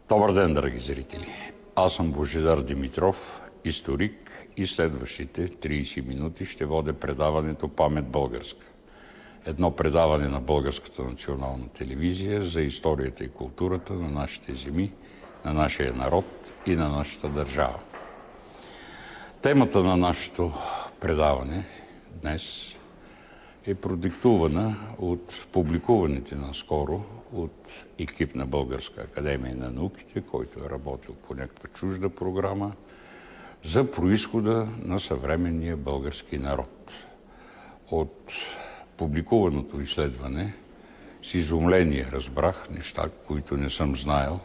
Добър ден, драги зрители! Аз съм Божидар Димитров, историк, и следващите 30 минути ще водя предаването "Памет българска". Едно предаване на Българската национална телевизия за историята и културата на нашите земи, на нашия народ и на нашата държава. Темата на нашето предаване днес е продиктувана от публикуваните наскоро от екип на Българска академия на науките, който е работил по някаква чужда програма, за произхода на съвременния български народ. От публикуваното изследване с изумление разбрах неща, които не съм знаел,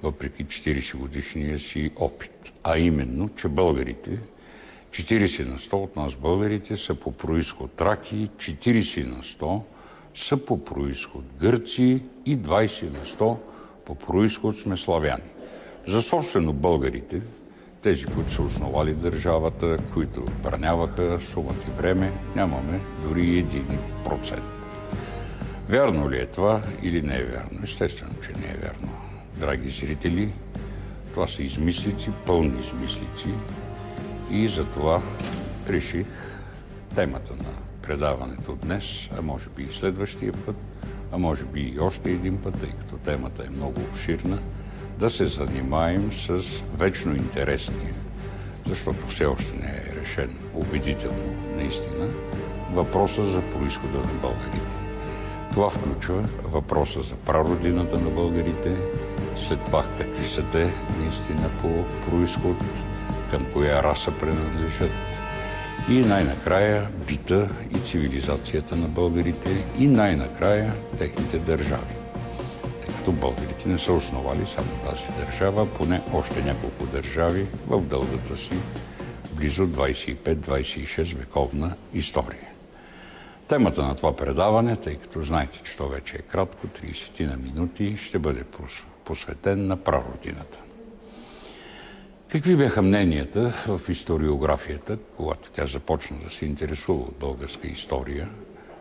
въпреки 40-годишния си опит. А именно, че българите, 40 на 100 от нас българите са по произход траки, 40 на 100 са по произход гърци и 20 на 100 по произход сме славяни. За собствено българите, тези, които са основали държавата, които браняваха сумата и време, нямаме дори 1%. Вярно ли е това или не е вярно? Естествено, че не е вярно. Драги зрители, това са измислици, пълни измислици, и затова реших темата на предаването днес, а може би и следващия път, а може би и още един път, тъй като темата е много обширна, да се занимаем с вечно интересния, защото все още не е решен убедително наистина, въпроса за произхода на българите. Това включва въпроса за прародината на българите, след това какви са те наистина по произход, към коя раса принадлежат, и най-накрая бита и цивилизацията на българите, и най-накрая техните държави. Тъй като българите не са основали само тази държава, поне още няколко държави в дългата си близо 25-26 вековна история. Темата на това предаване, тъй като знаете, че то вече е кратко, 30 на минути, ще бъде посветен на прародината. Какви бяха мненията в историографията, когато тя започна да се интересува от българска история?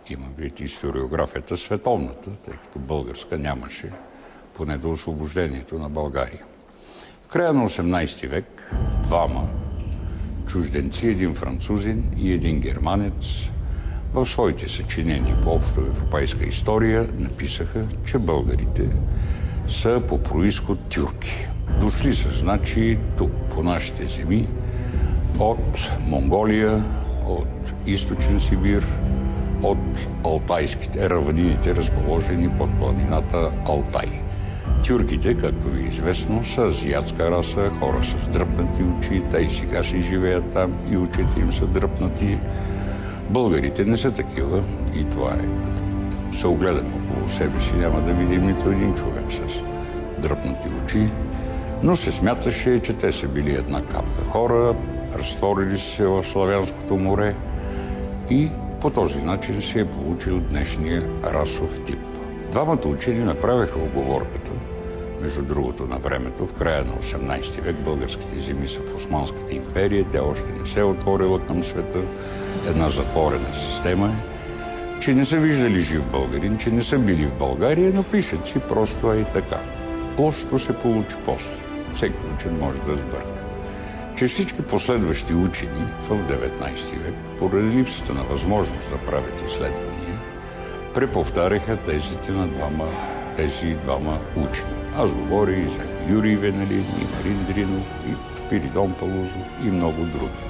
Имам предвид историографията световната, тъй като българска нямаше, поне до освобождението на България. В края на 18 век двама чужденци, един французин и един германец, в своите съчинения по общо европейска история написаха, че българите са по произход тюрки. Дошли са, значи, тук, по нашите земи, от Монголия, от източен Сибир, от алтайските равнините, разположени под планината Алтай. Тюрките, както ви е известно, са азиатска раса, хора с дръпнати очи, те и сега си живеят там и очите им са дръпнати. Българите не са такива и това е. Се огледаме около себе си, няма да видим нито един човек с дръпнати очи, но се смяташе, че те са били една капка хора, разтворили се в Славянското море и по този начин се е получил днешния расов тип. Двамата учени направиха оговорката, между другото на времето, в края на 18 век българските земи са в Османската империя, тя още не се е отворила към света, една затворена система е, че не са виждали жив българин, че не са били в България, но пишат си просто и така. Лошото се получи после. Всеки учен може да сбърка. Че всички последващи учени в 19 век, поради липсата на възможност да правят изследвания, преповтаряха тезите на тези двама учени. Аз говоря и за Юрий Венелин, и Марин Дринов, и Спиридон Палузов, и много други.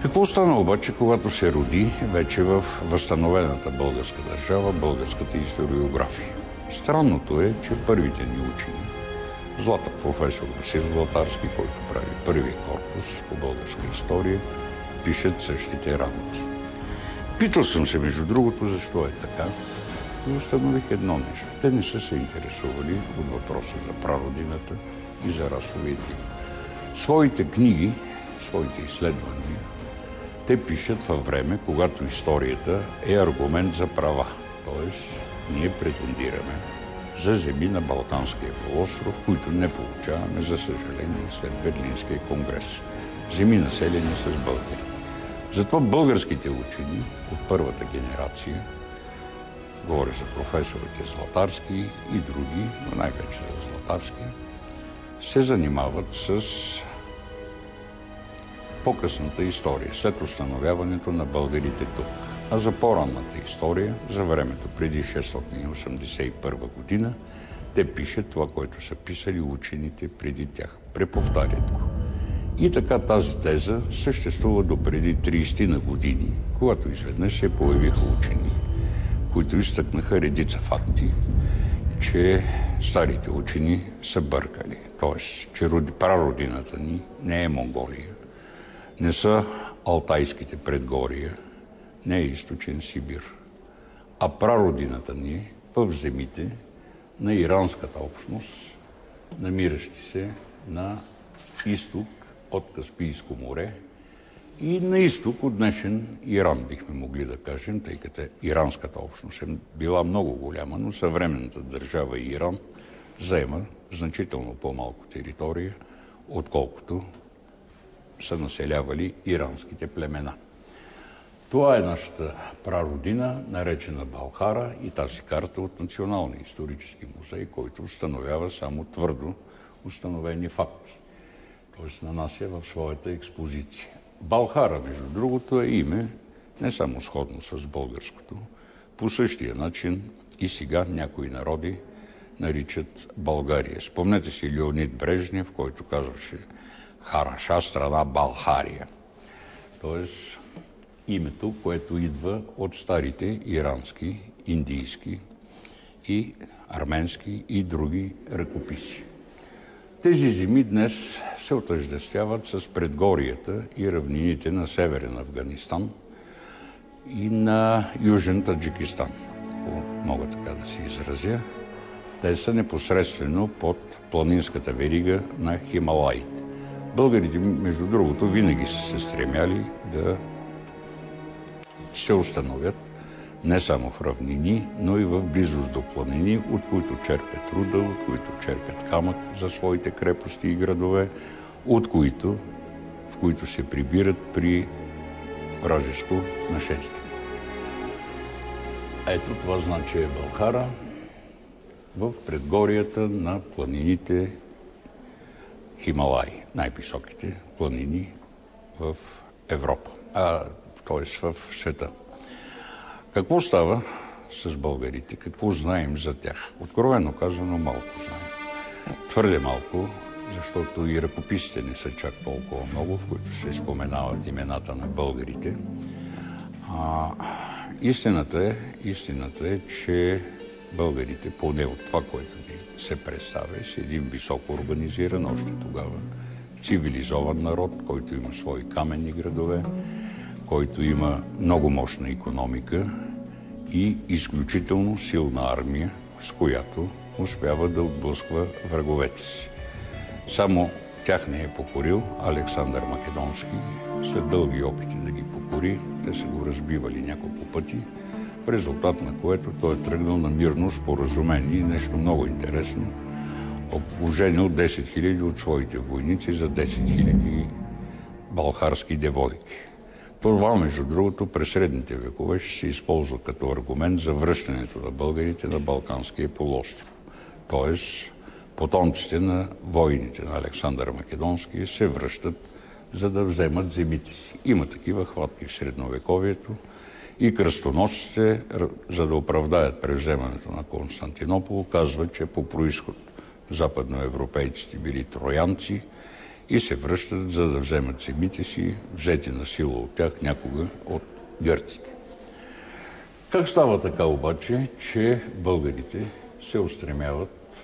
Какво стана обаче, когато се роди вече в възстановената българска държава, българската историография? Странното е, че първите ни учени, професор Васил Златарски, който прави първия корпус по българска история, пишат същите работи. Питал съм се, между другото, защо е така, и установих едно нещо. Те не са се интересували от въпроса за прародината и за расовия тип. Своите книги, своите изследвания, те пишат във време, когато историята е аргумент за права. Тоест, ние претендираме за земи на Балканския полуостров, които не получаваме, за съжаление, след Берлинския конгрес. Земи населени с българи. Затова българските учени от първата генерация, говоря за професорите Златарски и други, но най-вече за Златарски, се занимават с по-късната история, след установяването на българите тук. А за по-ранната история, за времето преди 681 година, те пишат това, което са писали учените преди тях. Преповтарят го. И така тази теза съществува до преди 30 на години, когато изведнъж се появиха учени, които изтъкнаха редица факти, че старите учени са бъркали. Тоест, че прародината ни не е Монголия, не са Алтайските предгория, не е източен Сибир, а прародината ни е в земите на иранската общност, намиращи се на изток от Каспийско море и на изток от днешен Иран, бихме могли да кажем, тъй като иранската общност е била много голяма, но съвременната държава Иран заема значително по-малко територия, отколкото са населявали иранските племена. Това е нашата прародина, наречена Балхара, и тази карта от Националния исторически музей, който установява само твърдо установени факти. Т.е. нанася в своята експозиция. Балхара, между другото, е име не само сходно с българското. По същия начин и сега някои народи наричат България. Спомнете си Леонид Брежнев, който казваше Хараша страна Балхария. Тоест името, което идва от старите ирански, индийски и арменски и други ръкописи. Тези земи днес се отъждествяват с предгорията и равнините на северен Афганистан и на южен Таджикистан, ако мога така да се изразя. Те са непосредствено под планинската верига на Хималаите. Българите, между другото, винаги са се стремяли да се установят не само в равнини, но и в близост до планини, от които черпят руда, от които черпят камък за своите крепости и градове, в които се прибират при вражеско нашествие. Ето това значи е Балхара в предгорията на планините Хималаи, най-високите планини в Европа, т.е. в света. Какво става с българите? Какво знаем за тях? Откровено казано, малко знаем. Твърде малко, защото и ръкописите не са чак толкова много, в които се споменават имената на българите. Истината е, че българите, поне от това, което ни се представя, са един високо урбанизиран, още тогава цивилизован народ, който има свои каменни градове, който има много мощна икономика и изключително силна армия, с която успява да отблъсква враговете си. Само тях не е покорил Александър Македонски. След дълги опити да ги покори, те са го разбивали няколко пъти, в резултат на което той е тръгнал на мирно споразумение. Нещо много интересно. Оженил 10 000 от своите войници за 10 000 балхарски девойки. Това, между другото, през средните векове ще се използва като аргумент за връщането на българите на Балканския полуостров. Тоест, потомците на войните на Александър Македонски се връщат, за да вземат земите си. Има такива хватки в средновековието и кръстоносците, за да оправдаят превземането на Константинопол, казват, че по происход западноевропейците били троянци и се връщат, за да вземат земите си, взети на сила от тях някога от гърците. Как става така обаче, че българите се устремяват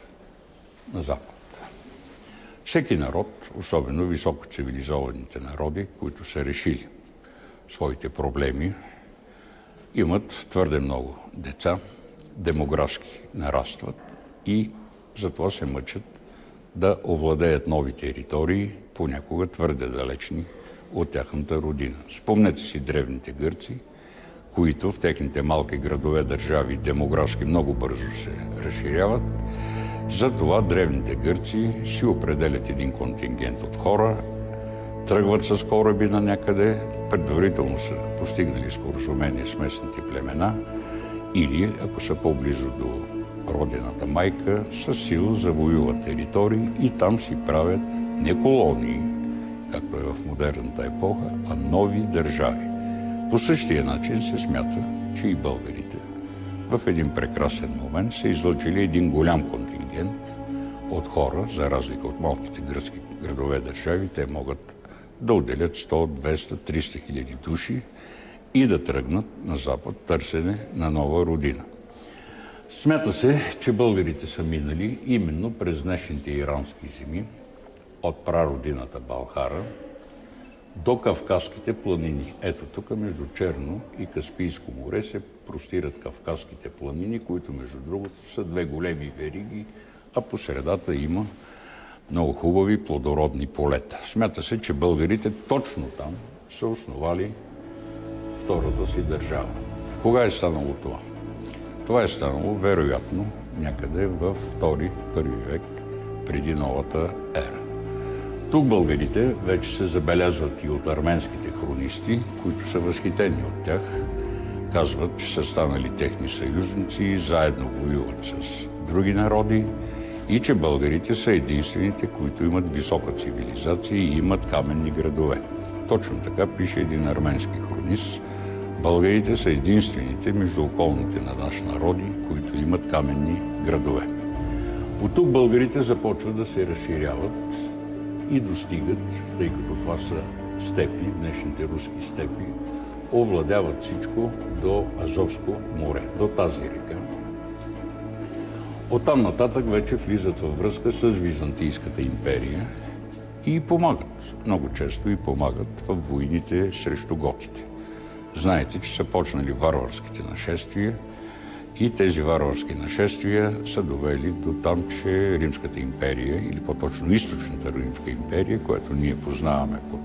на запад? Всеки народ, особено високо цивилизованите народи, които са решили своите проблеми, имат твърде много деца, демографски нарастват и затова се мъчат да овладеят нови територии, понякога твърде далечни от тяхната родина. Спомнете си древните гърци, които в техните малки градове, държави демографски много бързо се разширяват. Затова древните гърци си определят един контингент от хора, тръгват с кораби на някъде, предварително са постигнали споразумение с местните племена или, ако са по-близо до родината майка, със сила завоюват територии и там си правят не колонии, както е в модерната епоха, а нови държави. По същия начин се смята, че и българите в един прекрасен момент са излъчили един голям контингент от хора, за разлика от малките гръцки градове държави. Те могат да отделят 100, 200, 300 хиляди души и да тръгнат на запад търсене на нова родина. Смята се, че българите са минали именно през днешните ирански земи, от прародината Балхара до Кавказските планини. Ето тук между Черно и Каспийско море се простират Кавказските планини, които между другото са две големи вериги, а по средата има много хубави плодородни полета. Смята се, че българите точно там са основали втората си държава. Кога е станало това? Това е станало вероятно някъде в 2-1 век преди новата ера. Тук българите вече се забелязват и от арменските хронисти, които са възхитени от тях. Казват, че са станали техни съюзници и заедно воюват с други народи и че българите са единствените, които имат висока цивилизация и имат каменни градове. Точно така пише един арменски хронист. Българите са единствените между околните на наш народи, които имат каменни градове. От тук българите започват да се разширяват и достигат, тъй като това са степи, днешните руски степи, овладяват всичко до Азовско море, до тази река. Оттам нататък вече влизат във връзка с Византийската империя и помагат, много често и помагат в войните срещу готите. Знаете, че са почнали варварските нашествия и тези варварски нашествия са довели до там, че Римската империя, или по-точно Източната Римска империя, която ние познаваме под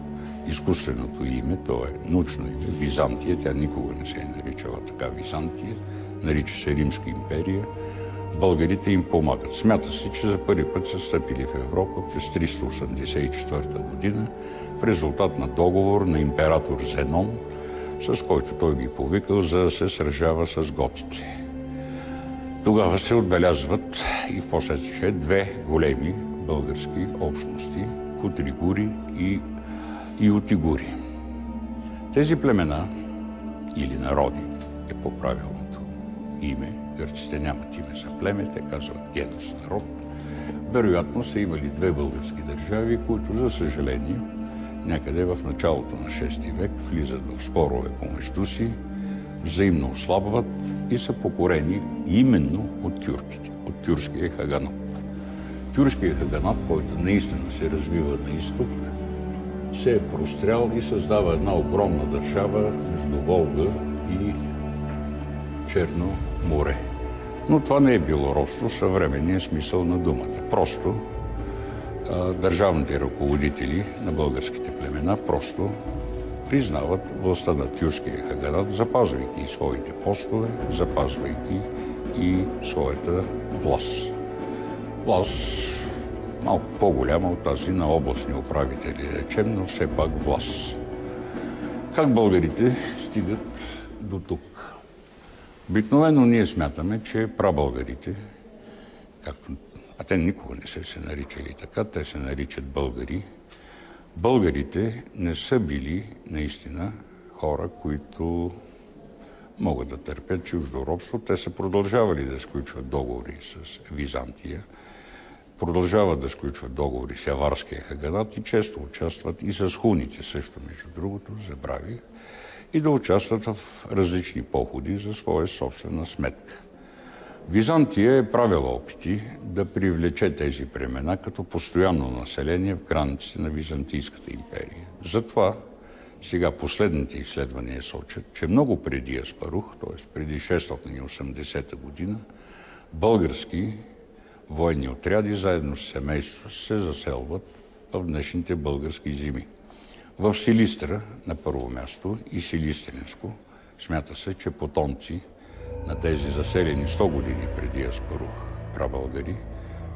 изкуственото име, то е научно име, Византия, тя никога не се е наричала така Византия, нарича се Римска империя, българите им помагат. Смята се, че за първи път са стъпили в Европа през 384 година в резултат на договор на император Зенон, с който той ги повикал, за да се сражава с готите. Тогава се отбелязват и в последствие две големи български общности – кутригури и утигури. Тези племена или народи е по-правилното име, гърците нямат име за племе, те казват генус народ, вероятно са имали две български държави, които за съжаление някъде в началото на 6 век влизат в спорове помежду си, взаимно ослабват и са покорени именно от тюрките, от тюркския хаганат. Тюркския хаганат, който наистина се развива на изток, се е прострял и създава една огромна държава между Волга и Черно море. Но това не е било робство в съвременния смисъл на думата. Просто държавните ръководители на българските племена просто признават властта на тюркския хаганат, запазвайки своите постове, запазвайки и своята власт. Власт малко по-голяма от тази на областни управители, речем, но все пак власт. Как българите стигат до тук? Обикновено ние смятаме, че прабългарите, а те никога не са се наричали така, те се наричат българи. Българите не са били наистина хора, които могат да търпят чуждо робство. Те са продължавали да сключват договори с Византия, продължават да сключват договори с аварския хаганат и често участват и с хуните, също между другото, забравих, и да участват в различни походи за своя собствена сметка. Византия е правила опити да привлече тези племена като постоянно население в границите на Византийската империя. Затова сега последните изследвания сочат, че много преди Аспарух, т.е. преди 680 година, български военни отряди заедно с семейство се заселват в днешните български земи. В Силистра на първо място и Силистренско смята се, че потомци на тези заселени 100 години преди Аспарух прабългари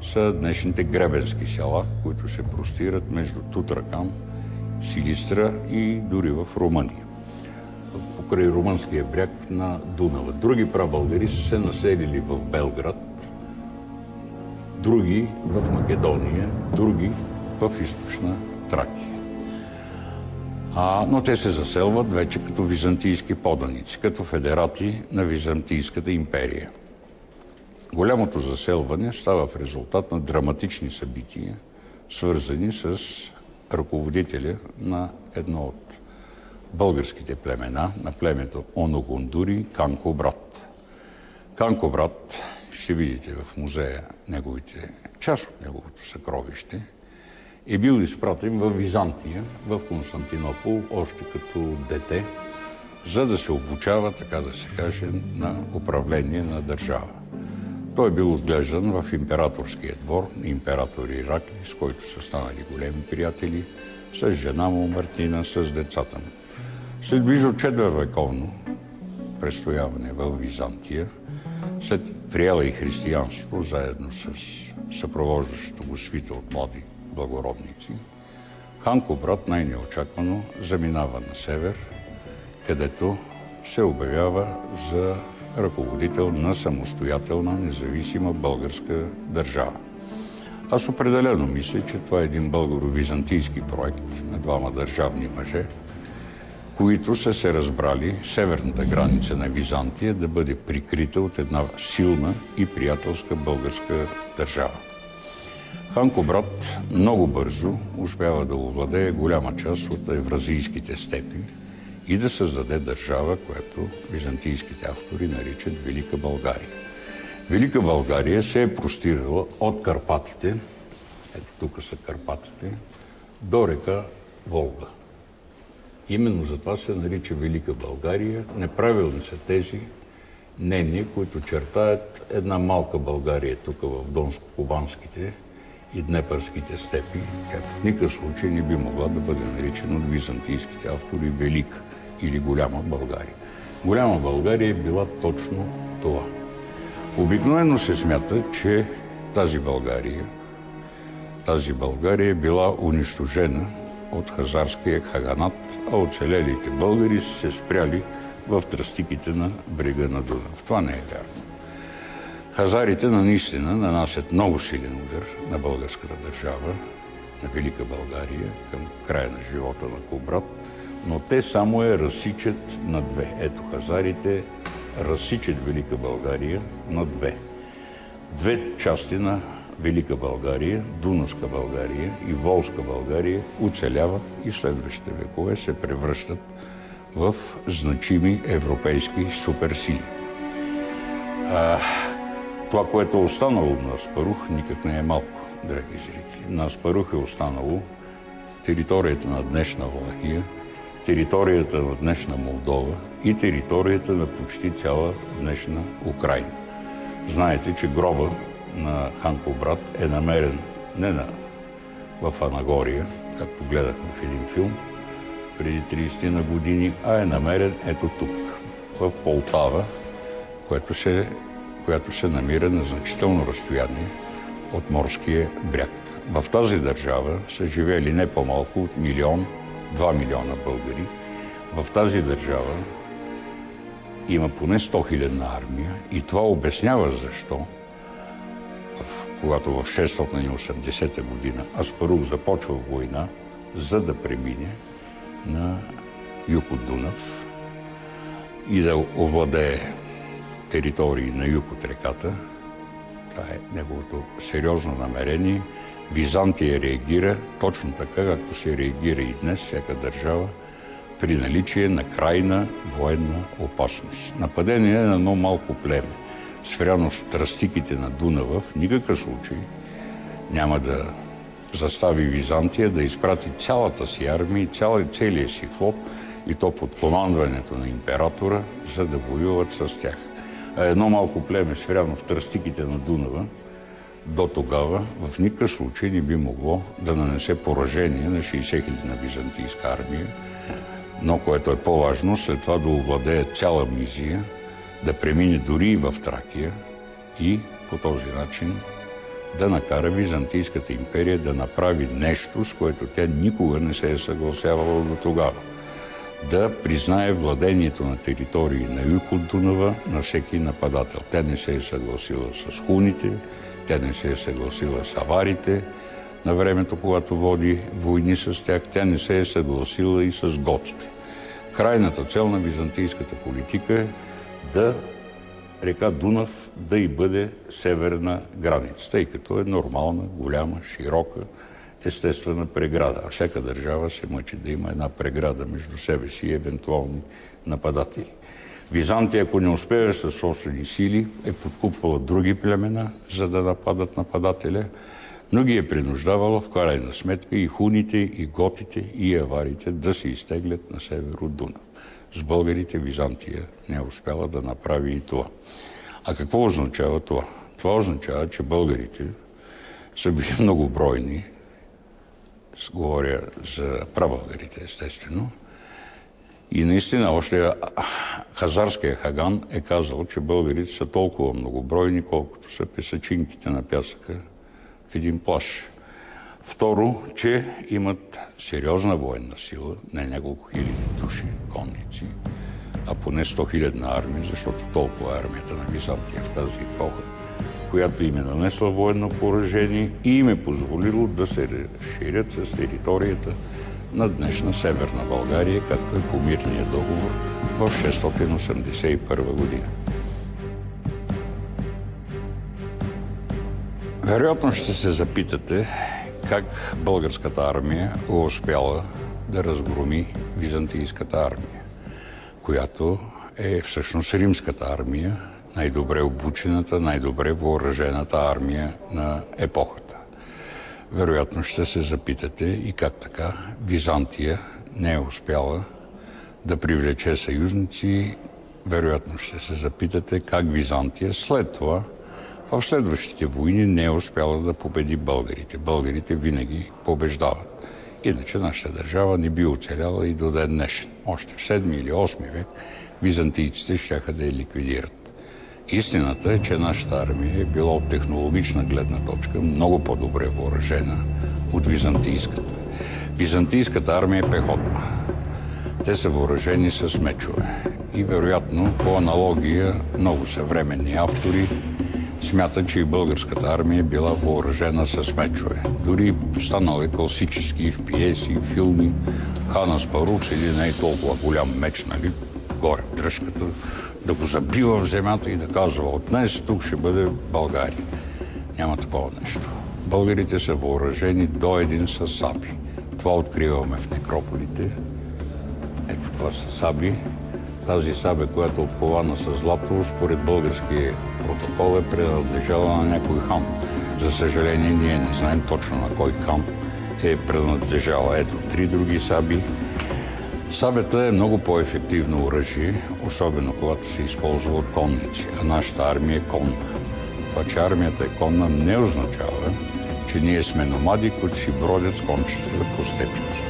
са днешните гребенски села, които се простират между Тутракан, Силистра и дори в Румъния, покрай румънския бряг на Дунава. Други прабългари са се населили в Белград, други в Македония, други в източна Тракия. Но те се заселват вече като византийски поданици, като федерати на Византийската империя. Голямото заселване става в резултат на драматични събития, свързани с ръководителя на едно от българските племена, на племето Оногундури, Канко брат. Канко брат, ще видите в музея част от неговото съкровище, е бил изпратен в Византия, в Константинопол, още като дете, за да се обучава, така да се каже, на управление на държава. Той е бил отглеждан в императорския двор, император Иракли, с който са станали големи приятели, с жена му Мартина, с децата му. След близо 4-вековно престояване в Византия, след приела и християнство, заедно с съпровождащото го свита от млади благородници, Канко брат най-неочаквано заминава на север, където се обявява за ръководител на самостоятелна, независима българска държава. Аз определено мисля, че това е един българо-византийски проект на двама държавни мъже, които са се разбрали северната граница на Византия да бъде прикрита от една силна и приятелска българска държава. Канко брат много бързо успява да овладее голяма част от евразийските степи и да създаде държава, която византийските автори наричат Велика България. Велика България се е простирала от Карпатите, ето тук са Карпатите, до река Волга. Именно затова се нарича Велика България. Неправилни са тези мнения, които чертаят една малка България тук в Донско-Кубанските и Днепърските степи, тя в никакъв случай не би могла да бъде наричана от византийските автори Велика или Голяма България. Голяма България е била точно това. Обикновено се смята, че тази България е била унищожена от хазарския хаганат, а оцелелите българи са се спряли в тръстиките на брега на Дунав. Това не е вярно. Хазарите наистина нанасят много силен удар на българската държава, на Велика България, към края на живота на Кубрат, но те само я разсичат на две. Ето, хазарите разсичат Велика България на две. Две части на Велика България, Дунавска България и Волжска България оцеляват и в следващите векове се превръщат в значими европейски суперсили. Това, което е останало на Аспарух, никак не е малко, драги зрители. На Аспарух е останало територията на днешна Влахия, територията на днешна Молдова и територията на почти цяла днешна Украина. Знаете, че гроба на Канко брат е намерен не в Анагория, както гледахме в един филм преди 30 на години, а е намерен ето тук, в Полтава, която се намира на значително разстояние от морския бряг. В тази държава са живели не по-малко от 2 милиона българи. В тази държава има поне 100 000 армия и това обяснява защо, когато в 680 година Аспарух започва война, за да премине на юг от Дунав и да овладее територии на юг от реката. Това е неговото сериозно намерение. Византия реагира точно така, както се реагира и днес всяка държава при наличие на крайна военна опасност. Нападение на едно малко племе, спряно в тръстиките на Дунава, в никакъв случай няма да застави Византия да изпрати цялата си армия и целия си флот, и то под командването на императора, за да воюват с тях. А едно малко племе, спряно в тръстиките на Дунава, до тогава в никакъв случай не би могло да нанесе поражение на 60 000 византийска армия, но което е по-важно, след това да овладее цяла Мизия, да премине дори и в Тракия и по този начин да накара Византийската империя да направи нещо, с което тя никога не се е съгласявала до тогава. да признае владението на територии на юг от Дунава на всеки нападател. Тя не се е съгласила с хуните, тя не се е съгласила с аварите на времето, когато води войни с тях, тя не се е съгласила и с готите. Крайната цел на византийската политика е да река Дунав да й бъде северна граница, тъй като е нормална, голяма, широка, естествена преграда. А всяка държава се мъчи да има една преграда между себе си и евентуални нападатели. Византия, ако не успее със собствени сили, е подкупвала други племена, за да нападат нападателя, но ги е принуждавала в крайна сметка и хуните, и готите, и аварите да се изтеглят на север от Дунав. С българите Византия не е успяла да направи и това. А какво означава това? Това означава, че българите са били многобройни, говоря за прабългарите, естествено, и наистина още хазарския хаган е казал, че българите са толкова многобройни, колкото са песачинките на пясъка в един плаж. Второ, че имат сериозна военна сила, не няколко хиляди души, конници, а поне 100-хилядна армия, защото толкова е армията на Византия в тази епоха, която им е нанесла военно поражение и им е позволило да се разширят с територията на днешна Северна България, както е по мирния договор в 681 година. Вероятно ще се запитате как българската армия успяла да разгроми византийската армия, която е всъщност римската армия, най-добре обучената, най-добре въоръжената армия на епохата. Вероятно ще се запитате и как така Византия не е успяла да привлече съюзници. Вероятно ще се запитате как Византия след това в следващите войни не е успяла да победи българите. Българите винаги побеждават. Иначе нашата държава не би оцеляла и до ден днешен. Още в 7 или 8 век византийците щяха да я ликвидират. Истината е, че нашата армия е била от технологична гледна точка много по-добре въоръжена от византийската. Византийската армия е пехотна. Те са въоръжени с мечове. И вероятно, по аналогия, много съвременни автори смятат, че и българската армия е била въоръжена с мечове. Дори станали класически в пиеси, в филми. Хан Аспарух или не е толкова голям меч, нали, горе в дръжката, да го забива в земята и да казва: от днес тук ще бъде България. Няма такова нещо. Българите са въоръжени до един с саби. Това откриваме в некрополите. Ето това са саби. Тази сабя, която е откована с злато, според българския протокол е принадлежала на някой хан. За съжаление, ние не знаем точно на кой хан е принадлежала. Ето 3 други саби. Сабята е много по-ефективно оръжие, особено когато се използва от конници, а нашата армия е конна. Това, че армията е конна, не означава, че ние сме номади, които си бродят с кончета по степите.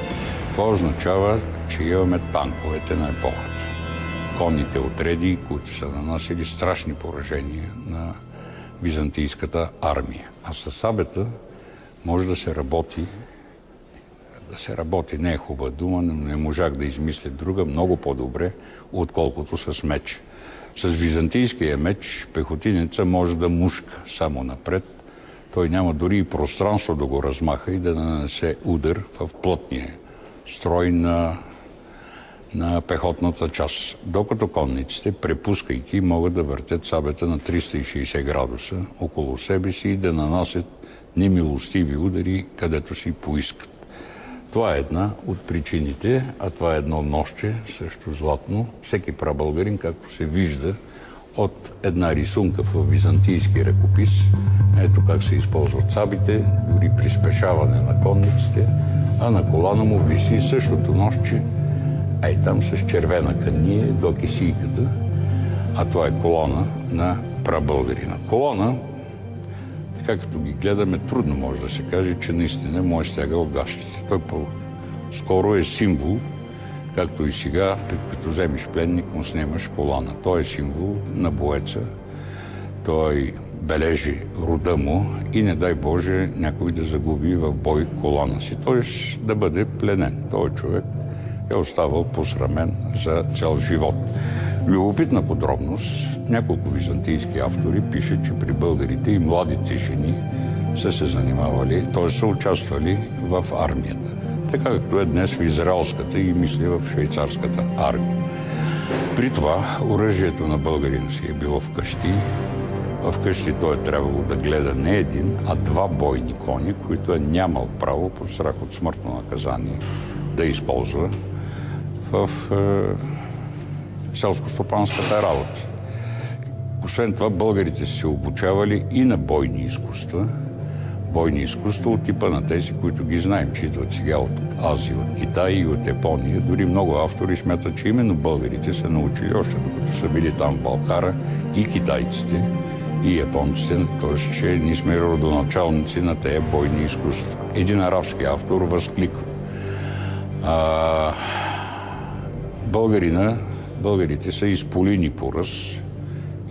Това означава, че имаме танковете на епохата. Конните отреди, които са нанасили страшни поражения на византийската армия. А със сабята може да се работи. Да се работи не е хубава дума, но не можах да измисля друга много по-добре, отколкото с меч. С византийския меч пехотинеца може да мушка само напред. Той няма дори и пространство да го размаха и да нанесе удар в плътния строй на пехотната част. Докато конниците, препускайки, могат да въртят сабята на 360 градуса около себе си и да нанасят немилостиви удари, където си поискат. Това е една от причините, а това е едно ножче, също златно. Всеки прабългарин, както се вижда от една рисунка в византийски ръкопис, ето как се използват сабите, дори при спешаване на конниците, а на колана му виси същото ножче, ей там с червена кания до кисийката, а това е колона на прабългарина. Колона, така като ги гледаме, трудно може да се каже, че наистина му е стягал гащите. Той по-скоро е символ, както и сега, като вземеш пленник, му снимаш колана. Той е символ на боеца. Той бележи рода му и не дай Боже някой да загуби в бой колана си. Т.е. да бъде пленен. Той човек е оставал посрамен за цял живот. Любопитна подробност, няколко византийски автори пишат, че при българите и младите жени са се занимавали, т.е. са участвали в армията. Така както е днес в израелската и мисля в швейцарската армия. При това оръжието на българина си е било вкъщи. Вкъщи той е трябвало да гледа не един, а 2 бойни кони, които е нямал право под страх от смъртно наказание да използва в селско-стопанската работа. Освен това, българите са се обучавали и на бойни изкуства. Бойни изкуства от типа на тези, които ги знаем, че идват сега от Азия, от Китай и от Япония. Дори много автори смятат, че именно българите са научили още докато са били там в Балкара и китайците, и японците, т.е. че ние сме родоначалници на тези бойни изкуства. Един арабски автор възкликва: българите са изполини по ръст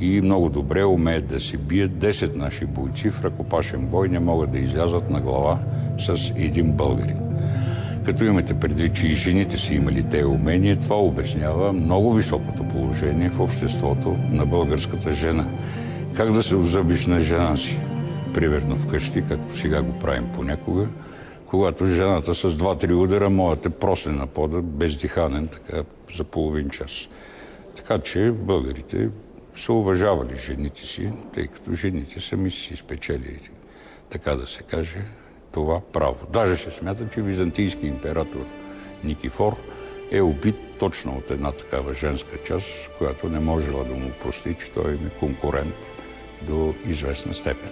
и много добре умеят да се бият. 10 наши бойци в ръкопашен бой не могат да излязат на глава с един българин. Като имате предвид, че и жените си имали тези умения, това обяснява много високото положение в обществото на българската жена. Как да се озъбиш на жена си? Примерно вкъщи, както сега го правим понякога, когато жената с 2-3 удара може да те просне на пода бездиханен, така за половин час. Така че българите са уважавали жените си, тъй като жените сами си спечелили, така да се каже, това право. Даже се смята, че византийски император Никифор е убит точно от една такава женска част, която не можела да му прости, че той е конкурент до известна степен.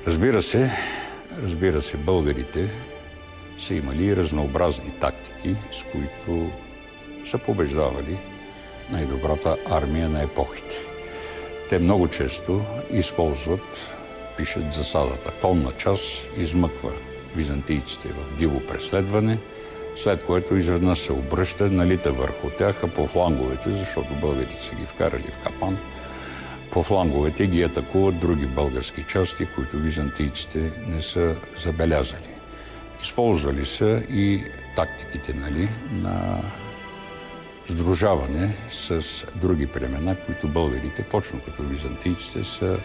Разбира се, българите са имали разнообразни тактики, с които са побеждавали най-добрата армия на епохите. Те много често използват, пишат засадата. Конна част измъква византийците в диво преследване, след което изведнъж се обръща, налита върху тях, а по фланговете, защото българите са ги вкарали в капан, по фланговете ги атакуват други български части, които византийците не са забелязали. Използвали са и тактиките на сдружаване с други племена, които българите, точно като византийците, са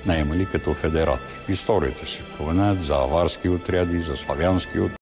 наемали като федерати. В историята се споменават за аварски отряди, за славянски отряди.